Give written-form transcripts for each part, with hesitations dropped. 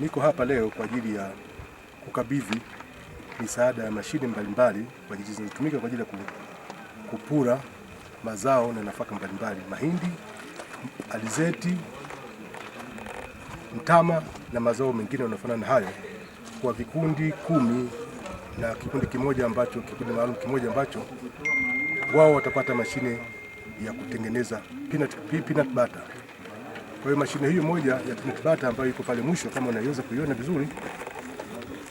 Niko hapa leo kwa ajili ya kukabidhi misaada ya mashine mbalimbali kwa ajili zinazotumika kwa ajili ya kupura mazao na nafaka mbalimbali, mahindi, alizeti, mtama na mazao mengine yanayofanana na hayo, kwa vikundi 10 na kikundi maalum kimoja ambacho wao watapata mashine ya kutengeneza peanut butter. Kwa hiyo mashine hiyo moja ya peanut butter ambayo iko pale mwisho, kama unaweza kuiona vizuri,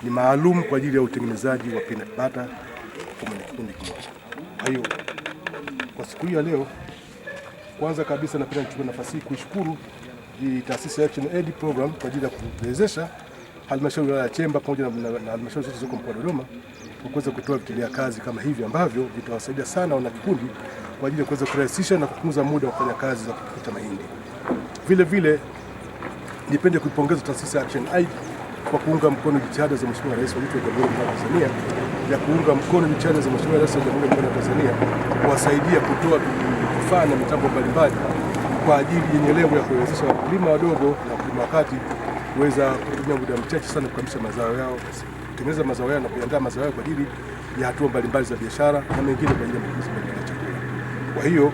ni maalum kwa ajili ya utengenezaji wa peanut butter kwa kikundi kimoja. Kwa hiyo kwa siku hii ya leo, kwanza kabisa napenda nichukue nafasi hii kuishukuru taasisi ya Action Aid Program kwa ajili ya kuwezesha halmashauri ya Chemba pamoja na halmashauri zote zilizo mkoa wa Dodoma kuweza kutoa vitendea kazi kama hivi ambavyo vitawasaidia sana wana kikundi kwa ajili ya kuweza kurahisisha na kupunguza muda wa kufanya kazi za kukuta mahindi. Vile vile nipende kuipongeza taasisi ya Action Aid kwa kuunga mkono jitihada za Mheshimiwa Rais wa Jamhuri ya Tanzania ya kuunga mkono jitihada za Mheshimiwa Rais wa Jamhuri ya Tanzania kuwasaidia kutoa vifaa na mitambo mbalimbali kwa ajili yenye lengo ya kuwezesha wakulima wadogo na wakulima wa kati kuweza kutumia muda mchache sana kukamilisha mazao yao, kutengeneza mazao yao na kuandaa mazao yao kwa ajili ya hatua mbalimbali za biashara na mengine kwa ajili ya matumizi mbalimbali ya chakula. Kwa hiyo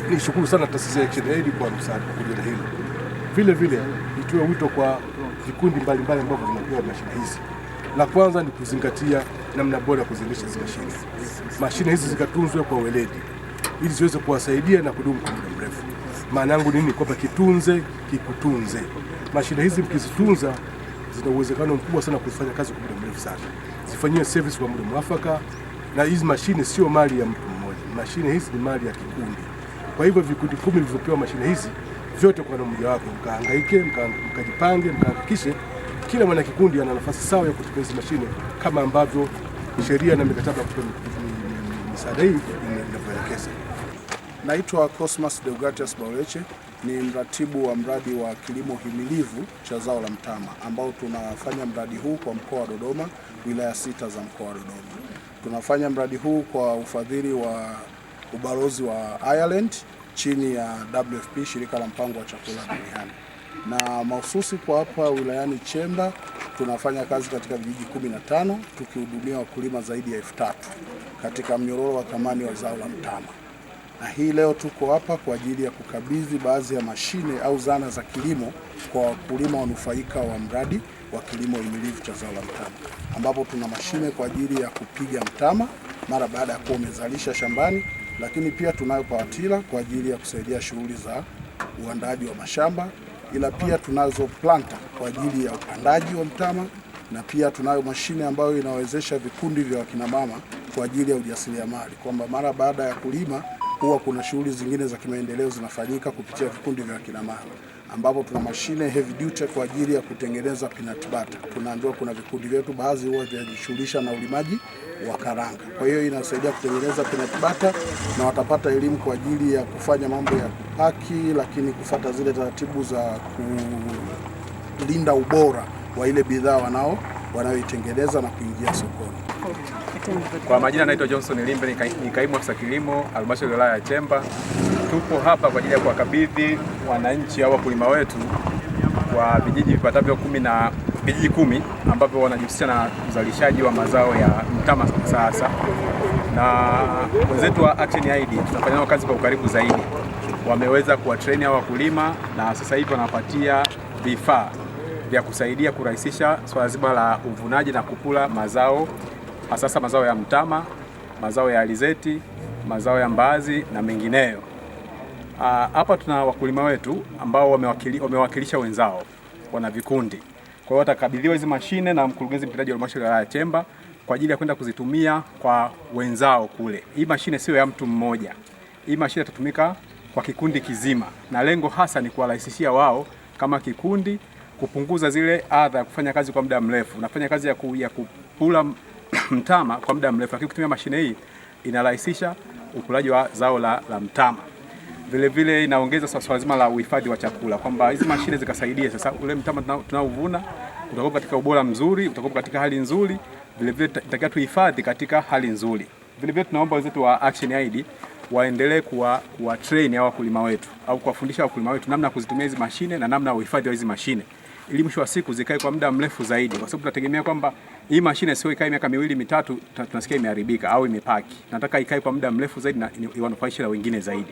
nishukuru sana taasisi ya Action Aid kwa msaada kwa ajili hilo. Vile vile nitoe wito kwa vikundi mbalimbali ambavyo vinapewa mashine hizi. La kwanza ni kuzingatia namna bora ya kuziendesha hizi mashine. Mashine hizi zikatunzwe kwa weledi ili ziweze kuwasaidia na kudumu kwa muda mrefu. Maana yangu nini? Kwamba kitunze kikutunze. Mashine hizi mkizitunza zina uwezekano mkubwa sana kufanya kazi kwa muda mrefu sana. Zifanyiwe service kwa muda mwafaka, na hizi mashine sio mali ya mtu mmoja. Mashine hizi ni mali ya kikundi. Kwa hivyo vikundi 10 vilivyopewa mashine hizi vyote kwa mmoja wako, mkahangaike, mkajipange, mkahakikishe kila mwana kikundi ana nafasi sawa ya kutumia hizi mashine kama ambavyo sheria na mikataba ya misaada hii inavyoelekeza. Naitwa Cosmas Deogratias Bauleche, ni mratibu wa mradi wa kilimo himilivu cha zao la mtama ambao tunafanya mradi huu kwa mkoa wa Dodoma, wilaya 6 za mkoa wa Dodoma. Tunafanya mradi huu kwa ufadhili wa ubalozi wa Ireland chini ya WFP, shirika la mpango wa chakula duniani. Na mahususi kwa hapa wilayani Chemba tunafanya kazi katika vijiji 15 tukihudumia wakulima zaidi ya 3000 katika mnyororo wa thamani wa zao la mtama. Na hii leo tuko hapa kwa ajili ya kukabidhi baadhi ya mashine au zana za kilimo kwa wakulima wanufaika wa mradi wa kilimo himilivu cha zao la mtama, ambapo tuna mashine kwa ajili ya kupiga mtama mara baada ya kuwa umezalisha shambani, lakini pia tunayo pawatila kwa ajili ya kusaidia shughuli za uandaaji wa mashamba, ila pia tunazo planta kwa ajili ya upandaji wa mtama, na pia tunayo mashine ambayo inawezesha vikundi vya wakina mama kwa ajili ya ujasiriamali, kwamba mara baada ya kulima huwa kuna shughuli zingine za kimaendeleo zinafanyika kupitia vikundi vya wakina mama, ambapo tuna mashine heavy duty kwa ajili ya kutengeneza peanut butter. Tunaambiwa kuna vikundi vyetu baadhi huwa vinajishughulisha na ulimaji wa karanga. Kwa hiyo inasaidia kutengeneza peanut butter na watapata elimu kwa ajili ya kufanya mambo ya kupaki, lakini kufuata zile taratibu za kulinda ubora wa ile bidhaa wanayoitengeneza na kuingia sokoni. Kwa majina naitwa Johnson Limbe, ni kaimu afisa kilimo halmashauri ya wilaya ya Chemba. Tupo hapa kwa ajili ya kuwakabidhi wananchi au wakulima wetu wa vijiji vipatavyo 10 ambavyo wanajihusisha na uzalishaji wa mazao ya mtama sasa. Na wenzetu wa Action Aid tunafanya nao kazi kwa ukaribu zaidi. Wameweza kuwatrain hao wakulima na sasa hivi wanapatia vifaa vya kusaidia kurahisisha swala zima la uvunaji na kupula mazao, hasa mazao ya mtama, mazao ya alizeti, mazao ya mbaazi na mengineyo. Hapa tuna wakulima wetu ambao wamewakilisha wenzao, wana vikundi. Kwa hiyo watakabidhiwa hizi mashine na mkurugenzi mtendaji wa halmashauri ya Chemba kwa ajili ya kwenda kuzitumia kwa wenzao kule. Hii mashine sio ya mtu mmoja. Hii mashine itatumika kwa kikundi kizima, na lengo hasa ni kuwarahisishia wao kama kikundi kupunguza zile adha ya kufanya kazi kwa muda mrefu. Unafanya kazi ya kupula mtama kwa muda mrefu, lakini kutumia mashine hii inarahisisha upulaji wa zao la mtama. Vile vile inaongeza swala zima la uhifadhi wa chakula, kwamba hizi mashine zikasaidia sasa ule mtama tunaovuna utakuwa katika ubora mzuri, utakuwa katika hali nzuri, vile vile tutakiwa tuhifadhi katika hali nzuri. Vile vile tunaomba wenzetu wa Action Aid waendelee kuwa train hao wakulima wetu au kuwafundisha wakulima wetu namna ya kuzitumia hizi mashine na namna ya uhifadhi wa hizi mashine ili mwisho wa siku zikae kwa muda mrefu zaidi, kwa sababu tunategemea kwamba hii mashine sio ikae miaka 2-3 tunasikia imeharibika au imepaki. Nataka ikae kwa muda mrefu zaidi na iwanufaishe na wengine zaidi.